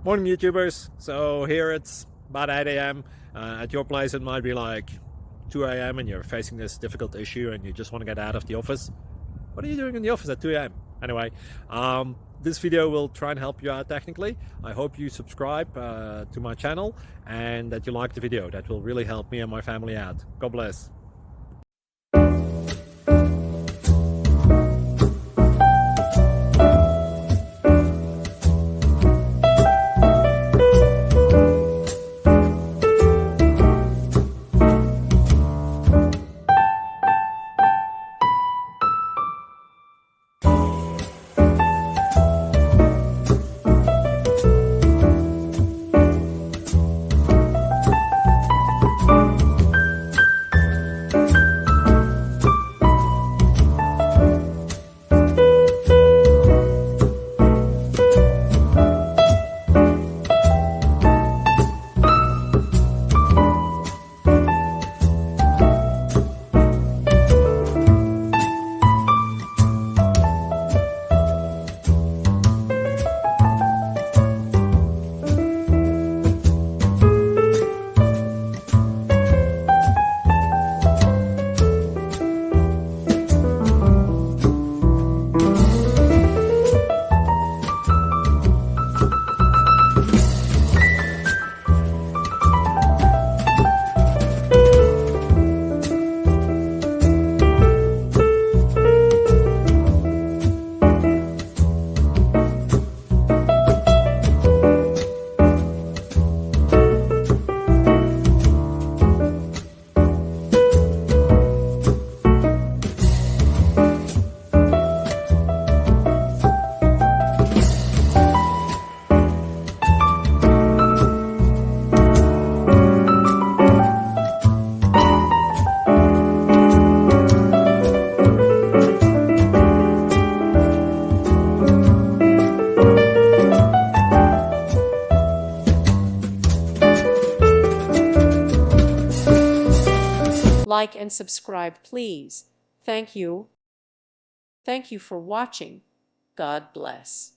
Morning YouTubers. So here it's about 8 a.m. At your place it might be like 2 a.m. and you're facing this difficult issue and you just want to get out of the office. What are you doing in the office at 2 a.m.? Anyway, this video will try and help you out technically. I hope you subscribe to my channel and that you like the video. That will really help me and my family out. God bless. Like and subscribe, please. Thank you. Thank you for watching. God bless.